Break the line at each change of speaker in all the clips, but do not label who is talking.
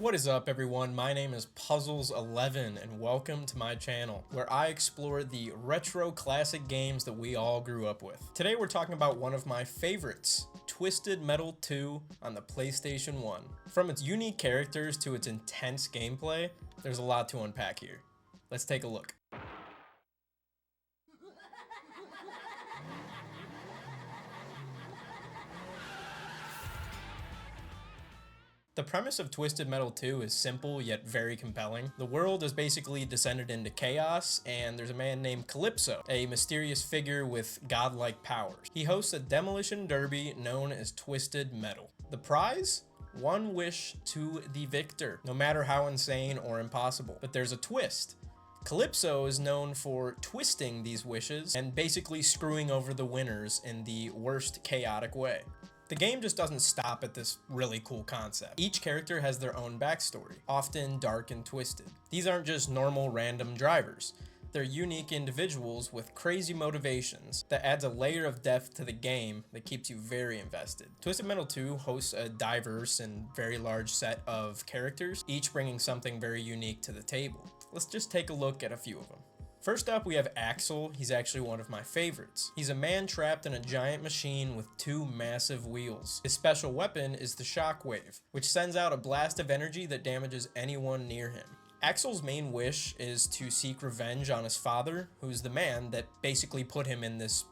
What is up, everyone? My name is Puzzles11 and welcome to my channel where I explore the retro classic games that we all grew up with. Today we're talking about one of my favorites, Twisted Metal 2 on the PlayStation 1. From its unique characters to its intense gameplay, there's a lot to unpack here. Let's take a look. The premise of Twisted Metal 2 is simple yet very compelling. The world has basically descended into chaos, and there's a man named Calypso, a mysterious figure with godlike powers. He hosts a demolition derby known as Twisted Metal. The prize? One wish to the victor, no matter how insane or impossible. But there's a twist. Calypso is known for twisting these wishes and basically screwing over the winners in the worst chaotic way. The game just doesn't stop at this really cool concept. Each character has their own backstory, often dark and twisted. These aren't just normal random drivers. They're unique individuals with crazy motivations that adds a layer of depth to the game that keeps you very invested. Twisted Metal 2 hosts a diverse and very large set of characters, each bringing something very unique to the table. Let's just take a look at a few of them. First up, we have Axel. He's actually one of my favorites. He's a man trapped in a giant machine with two massive wheels. His special weapon is the Shockwave, which sends out a blast of energy that damages anyone near him. Axel's main wish is to seek revenge on his father, who's the man that basically put him in this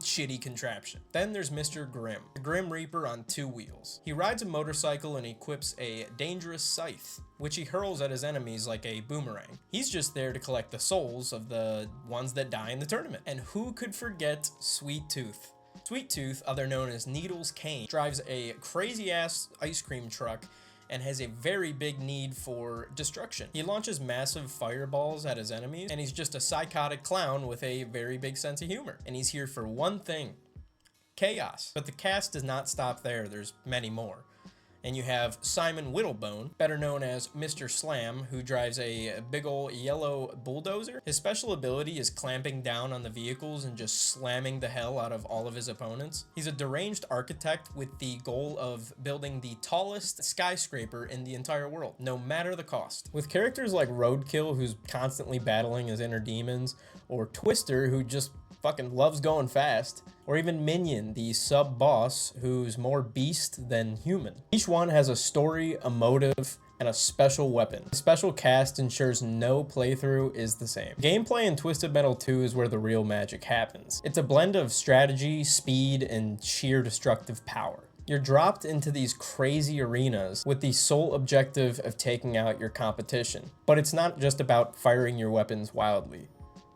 shitty contraption. Then there's Mr. Grimm, the Grim Reaper on two wheels. He rides a motorcycle and equips a dangerous scythe, which he hurls at his enemies like a boomerang. He's just there to collect the souls of the ones that die in the tournament. And who could forget Sweet Tooth? Sweet Tooth, other known as Needles Kane, drives a crazy-ass ice cream truck and has a very big need for destruction. He launches massive fireballs at his enemies, and he's just a psychotic clown with a very big sense of humor. And he's here for one thing: chaos. But the cast does not stop there, there's many more. And you have Simon Whittlebone, better known as Mr. Slam, who drives a big ol' yellow bulldozer. His special ability is clamping down on the vehicles and just slamming the hell out of all of his opponents. He's a deranged architect with the goal of building the tallest skyscraper in the entire world, no matter the cost. With characters like Roadkill, who's constantly battling his inner demons, or Twister, who just fucking loves going fast, or even Minion, the sub-boss who's more beast than human. Each one has a story, a motive, and a special weapon. The special cast ensures no playthrough is the same. Gameplay in Twisted Metal 2 is where the real magic happens. It's a blend of strategy, speed, and sheer destructive power. You're dropped into these crazy arenas with the sole objective of taking out your competition. But it's not just about firing your weapons wildly.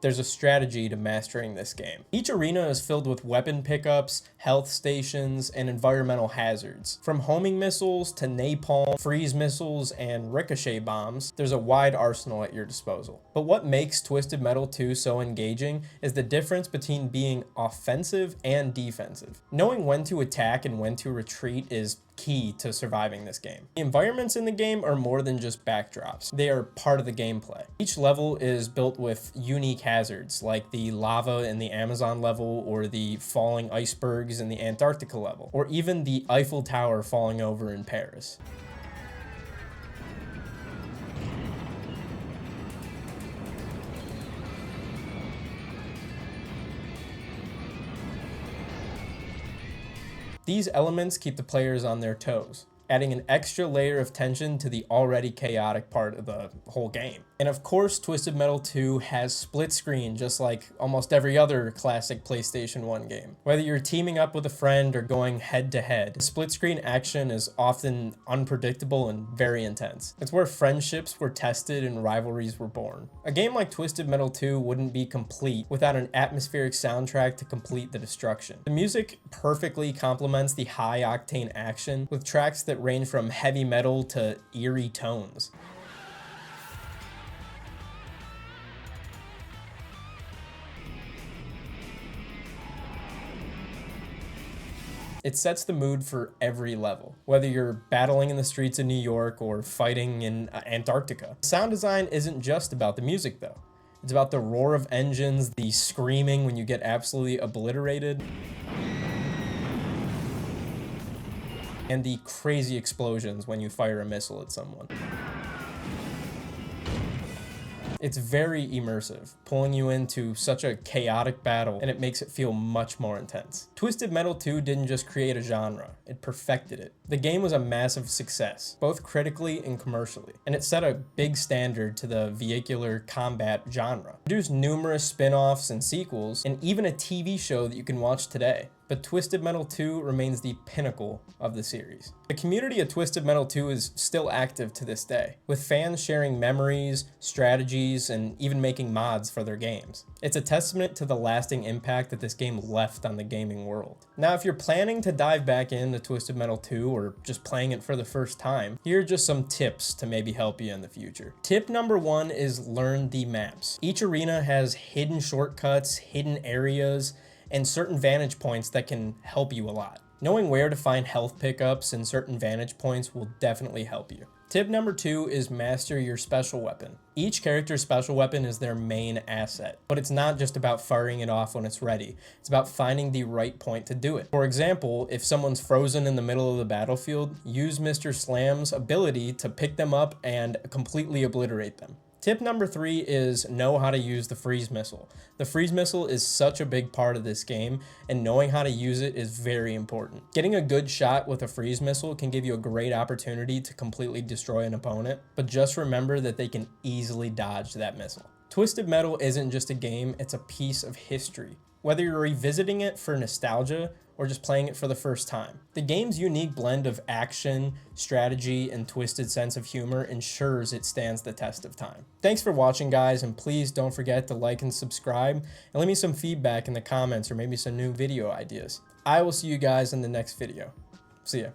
There's a strategy to mastering this game. Each arena is filled with weapon pickups, health stations, and environmental hazards. From homing missiles to napalm, freeze missiles, and ricochet bombs, there's a wide arsenal at your disposal. But what makes Twisted Metal 2 so engaging is the difference between being offensive and defensive. Knowing when to attack and when to retreat is key to surviving this game. The environments in the game are more than just backdrops. They are part of the gameplay. Each level is built with unique hazards, like the lava in the Amazon level, or the falling icebergs in the Antarctica level, or even the Eiffel Tower falling over in Paris. These elements keep the players on their toes, adding an extra layer of tension to the already chaotic part of the whole game. And of course, Twisted Metal 2 has split screen, just like almost every other classic PlayStation 1 game. Whether you're teaming up with a friend or going head to head, split screen action is often unpredictable and very intense. It's where friendships were tested and rivalries were born. A game like Twisted Metal 2 wouldn't be complete without an atmospheric soundtrack to complete the destruction. The music perfectly complements the high octane action, with tracks that range from heavy metal to eerie tones. It sets the mood for every level, whether you're battling in the streets of New York or fighting in Antarctica. Sound design isn't just about the music though. It's about the roar of engines, the screaming when you get absolutely obliterated. and the crazy explosions when you fire a missile at someone. It's very immersive, pulling you into such a chaotic battle, and it makes it feel much more intense. Twisted Metal 2 didn't just create a genre, it perfected it. The game was a massive success, both critically and commercially, and it set a big standard to the vehicular combat genre. It produced numerous spin-offs and sequels, and even a TV show that you can watch today. But Twisted Metal 2 remains the pinnacle of the series. The community of Twisted Metal 2 is still active to this day, with fans sharing memories, strategies, and even making mods for their games. It's a testament to the lasting impact that this game left on the gaming world. Now, if you're planning to dive back into Twisted Metal 2 or just playing it for the first time, here are just some tips to maybe help you in the future. Tip number 1 is learn the maps. Each arena has hidden shortcuts, hidden areas, and certain vantage points that can help you a lot. Knowing where to find health pickups and certain vantage points will definitely help you. Tip number 2 is master your special weapon. Each character's special weapon is their main asset, but it's not just about firing it off when it's ready. It's about finding the right point to do it. For example, if someone's frozen in the middle of the battlefield, use Mr. Slam's ability to pick them up and completely obliterate them. Tip number 3 is know how to use the freeze missile. The freeze missile is such a big part of this game, and knowing how to use it is very important. Getting a good shot with a freeze missile can give you a great opportunity to completely destroy an opponent, but just remember that they can easily dodge that missile. Twisted Metal isn't just a game, it's a piece of history. Whether you're revisiting it for nostalgia or just playing it for the first time. The game's unique blend of action, strategy, and twisted sense of humor ensures it stands the test of time. Thanks for watching, guys, and please don't forget to like and subscribe, and leave me some feedback in the comments or maybe some new video ideas. I will see you guys in the next video. See ya.